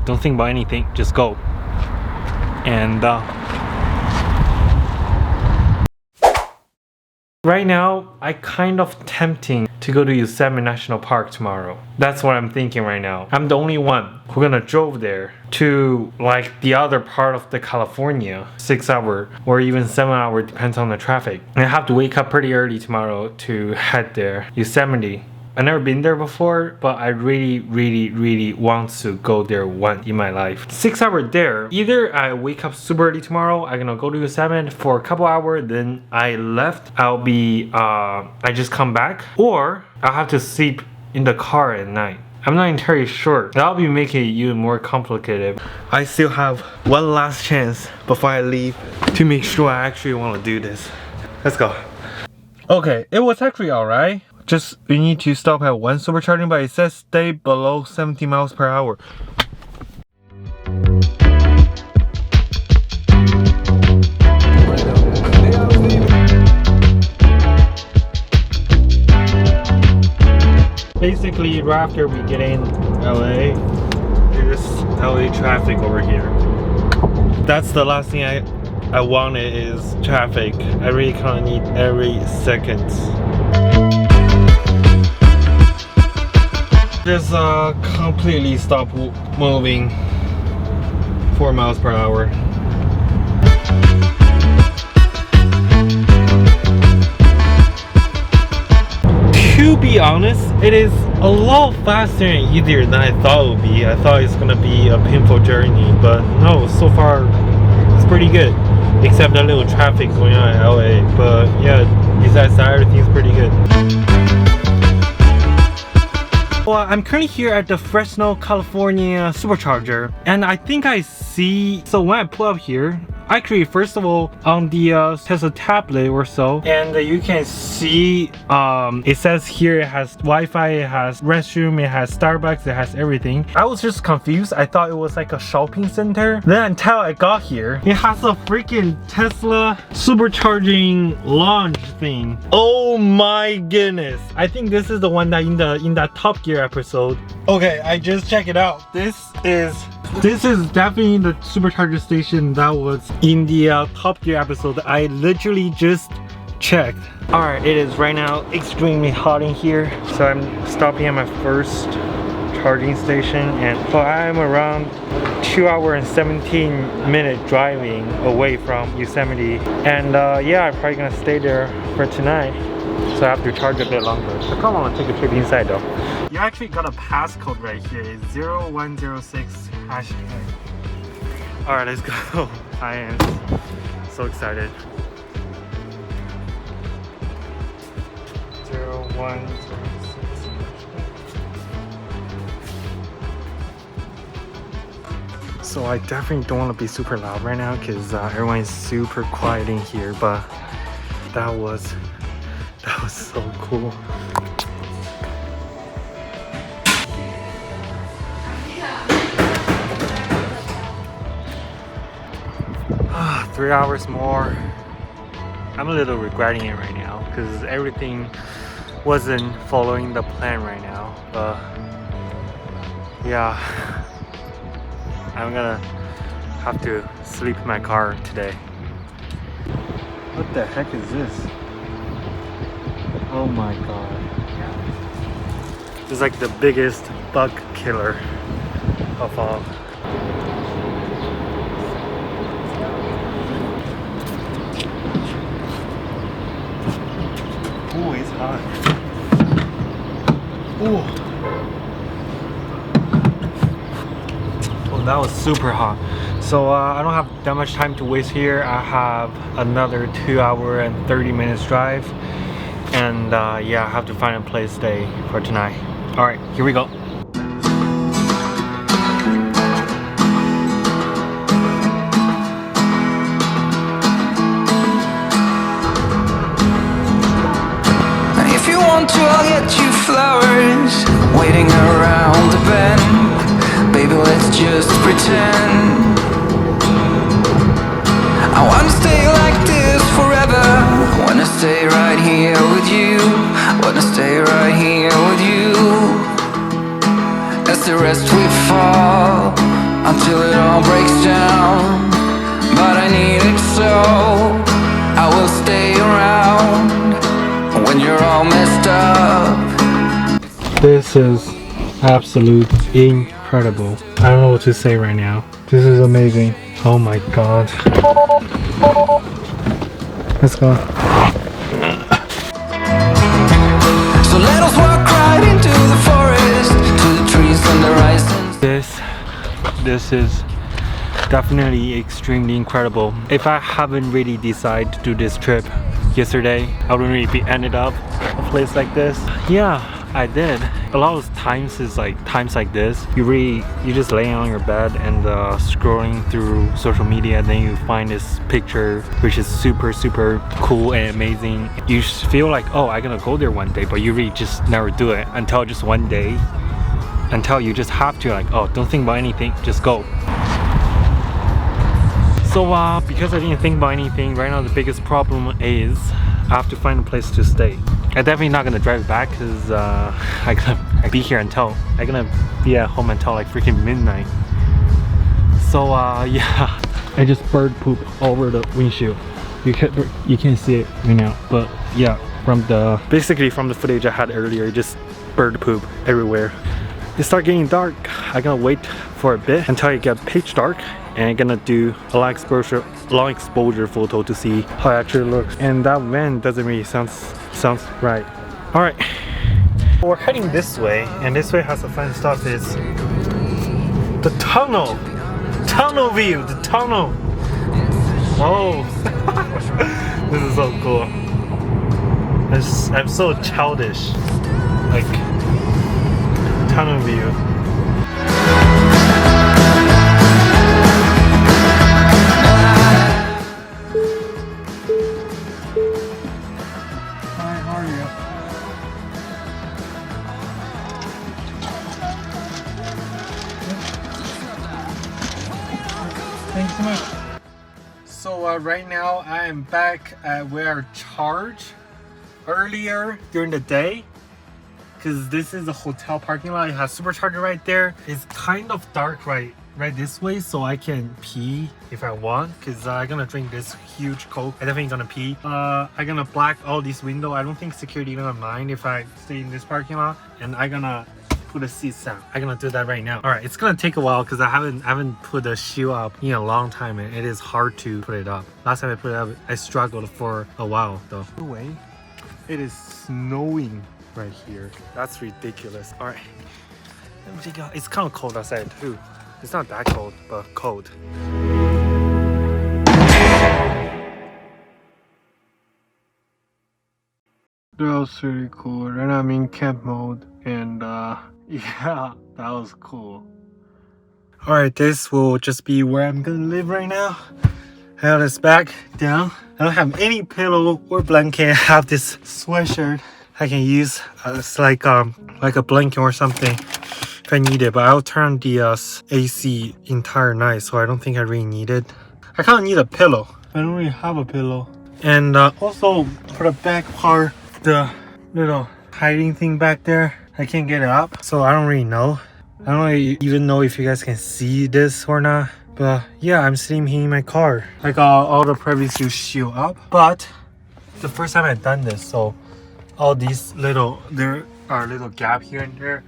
Don't think about anything, just go. And right now, I kind of tempting to go to Yosemite National Park tomorrow. That's what I'm thinking right now. I'm the only one who gonna drove there to like the other part of the California, 6 hour or even 7 hour, depends on the traffic. And I have to wake up pretty early tomorrow to head there, Yosemite. I've never been there before, but I really want to go there once in my life. 6 hours there. Either I wake up super early tomorrow, I'm gonna go to Yosemite for a couple hours, then I left. I just come back, or I'll have to sleep in the car at night. I'm not entirely sure. That'll be making it even more complicated. I still have one last chance before I leave to make sure I actually want to do this. Let's go. Okay, it was actually alright. Just we need to stop at one supercharging, but it says stay below 70 miles per hour. Basically, right after we get in LA, there's LA traffic over here. That's the last thing I wanted is traffic. I really kind of need every second. Just completely stop moving 4 miles per hour. To be honest, it is a lot faster and easier than I thought it would be. I thought it's gonna be a painful journey, but no, so far it's pretty good. Except that little traffic going on in LA. But yeah, besides that, everything's pretty good. Well, I'm currently here at the Fresno, California Supercharger, and I think I see, so when I pull up here, actually first of all on the Tesla tablet or so, and you can see it says here it has Wi-Fi, it has restroom, it has Starbucks, it has everything. I was just confused. I thought it was like a shopping center. Then until I got here, it has a freaking Tesla supercharging lounge thing. Oh my goodness. I think this is the one that in that Top Gear episode. Okay, I just checked it out. This is definitely the supercharger station that was in the Top Gear episode. I literally just checked. Alright, it is right now extremely hot in here, so I'm stopping at my first charging station, and so I'm around 2 hours and 17 minute driving away from Yosemite, and yeah, I'm probably gonna stay there for tonight, so I have to charge a bit longer. I kind of want to take a trip inside though. You actually got a passcode right here. It's 0106 hashtag. Alright, let's go. I am so excited. 0106. So I definitely don't want to be super loud right now because everyone is super quiet in here, but that was so cool. 3 hours more. I'm a little regretting it right now because everything wasn't following the plan right now, but yeah, I'm gonna have to sleep in my car today. What the heck is this? Oh my god. It's like the biggest bug killer of all. Oh, it's hot. Oh, that was super hot. So I don't have that much time to waste here. I have another 2 hours and 30 minutes drive, and yeah, I have to find a place to stay for tonight. All right, here we go. I'll get you flowers waiting around the bend. Baby, let's just pretend. I wanna stay like this forever. I wanna stay right here with you. I wanna stay right here with you. As the rest we fall, is absolute incredible. I don't know what to say right now. This is amazing. Oh my god. Let's go. So let us walk right into the forest, to the trees on the horizon. This is definitely extremely incredible. If I haven't really decided to do this trip yesterday, I wouldn't really be ended up a place like this. Yeah, I did. A lot of times is like times like this, you just lay on your bed and scrolling through social media, then you find this picture which is super cool and amazing. You just feel like, oh, I'm gonna go there one day, but you really just never do it until just one day, until you just have to, like, oh, don't think about anything, just go. So because I didn't think about anything, right now the biggest problem is I have to find a place to stay. I'm definitely not gonna drive back because I'm gonna be here until I'm gonna be at home until like freaking midnight. So yeah, I just bird poop over the windshield. You can't see it right now, but yeah, basically from the footage I had earlier, just bird poop everywhere. It started getting dark. I'm gonna wait for a bit until it gets pitch dark, and I'm gonna do a long exposure photo to see how it actually looks. And that van doesn't really sounds right. All right, we're heading this way, and this way has some fun stuff. Is the tunnel view, the tunnel. Oh, this is so cool. I'm so childish, like tunnel view. Thanks so much. So right now I am back at where I charged earlier during the day, because this is a hotel parking lot. It has Supercharger right there. It's kind of dark right this way, so I can pee if I want, because I'm gonna drink this huge Coke. I definitely gonna pee. I'm gonna black all these windows. I don't think security gonna mind if I stay in this parking lot, and I'm gonna put the seats down. I'm gonna do that right now. All right, it's gonna take a while because I haven't put the shoe up in a long time, and it is hard to put it up. Last time I put it up, I struggled for a while though. Anyway, it is snowing right here. That's ridiculous. All right, let me take out. It's kind of cold outside too. It's not that cold, but cold. That was really cool. Right now I'm in camp mode, and yeah, that was cool. Alright, this will just be where I'm gonna live right now. I have this bag down. I don't have any pillow or blanket. I have this sweatshirt I can use as like a blanket or something if I need it, but I'll turn the AC entire night, so I don't think I really need it. I kind of need a pillow. I don't really have a pillow. And also for the back part, the little hiding thing back there, I can't get it up, so I don't really know. I don't even know if you guys can see this or not, but yeah, I'm sitting here in my car. I got all the privacy shield up, but the first time I've done this, so all these there are little gap here and there,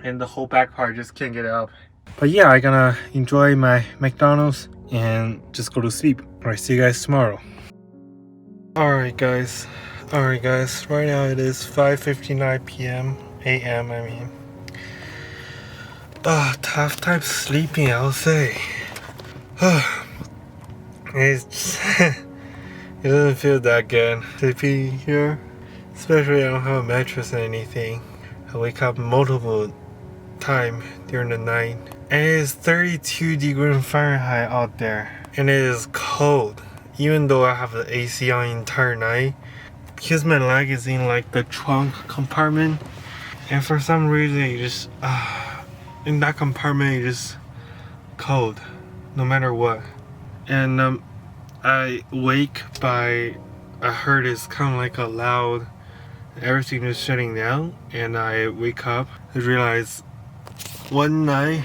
and the whole back part just can't get it up. But yeah, I'm gonna enjoy my McDonald's and just go to sleep. Alright, see you guys tomorrow. Alright guys, right now it is 5:59 p.m. a.m. I mean, tough time sleeping, I'll say. It's it doesn't feel that good sleeping here, especially I don't have a mattress or anything. I wake up multiple times during the night, and it is 32 degrees Fahrenheit out there, and it is cold. Even though I have the AC on the entire night, because my leg is in like the trunk compartment, and for some reason it just in that compartment it's just cold no matter what. And I wake by, I heard it's kind of like a loud, everything is shutting down, and I wake up, I realize one night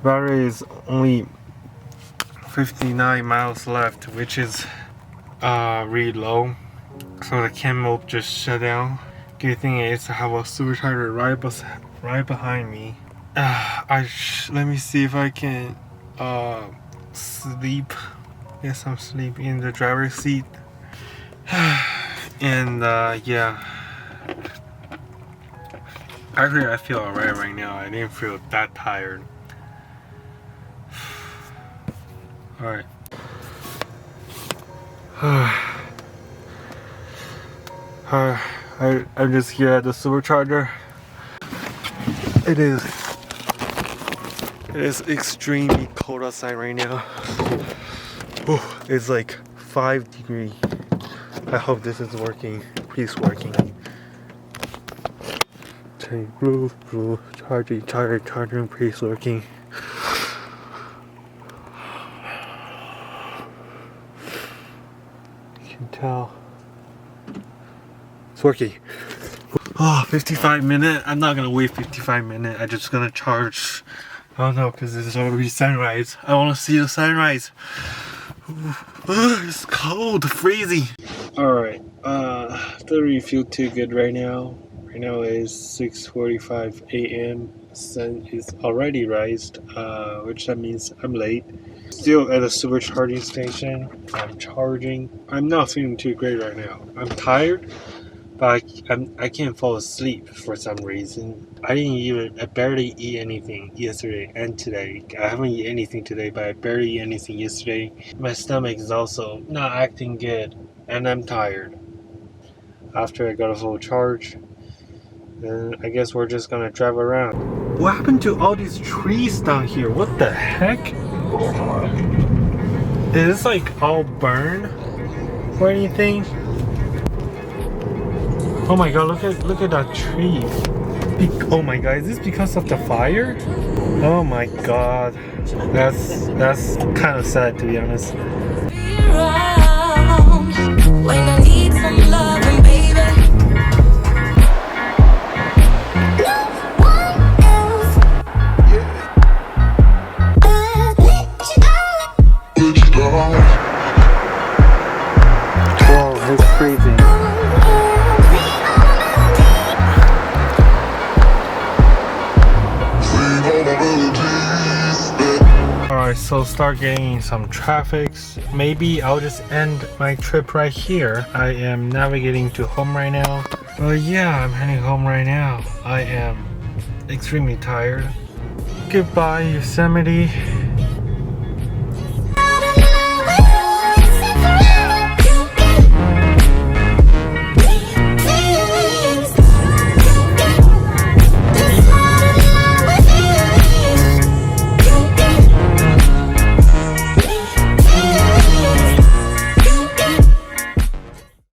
battery is only 59 miles left, which is really low. So the camera just shut down. Good thing is I have a supercharger right behind me. Let me see if I can sleep. Yes, I'm sleeping in the driver's seat. And yeah. Actually, I feel alright right now. I didn't feel that tired. Alright. I'm just here at the supercharger. It is extremely cold outside right now. Ooh, it's like 5 degrees. I hope this is working. Please working. Blue, charging, please working. You can tell. It's working. Oh, 55 minutes. I'm not gonna wait 55 minutes. I'm just gonna charge. Oh no, because it's already sunrise. I wanna see the sunrise. It's cold, freezing. Alright, doesn't really feel too good right now. Right now is 6:45 a.m. Sun is already rised, which that means I'm late. Still at a supercharging station. I'm charging. I'm not feeling too great right now. I'm tired, but I can't fall asleep for some reason. I barely eat anything yesterday and today. I haven't eaten anything today, but I barely eat anything yesterday. My stomach is also not acting good, and I'm tired. After I got a full charge, then I guess we're just gonna drive around. What happened to all these trees down here? What the heck? Is this like all burned or anything? Oh my god, look at that tree. Oh my god, is this because of the fire? Oh my god. That's kind of sad, to be honest. When I need some loving, baby. Whoa, it's freezing. Alright, so start getting some traffics. Maybe I'll just end my trip right here. I am navigating to home right now. Yeah, I'm heading home right now. I am extremely tired. Goodbye, Yosemite.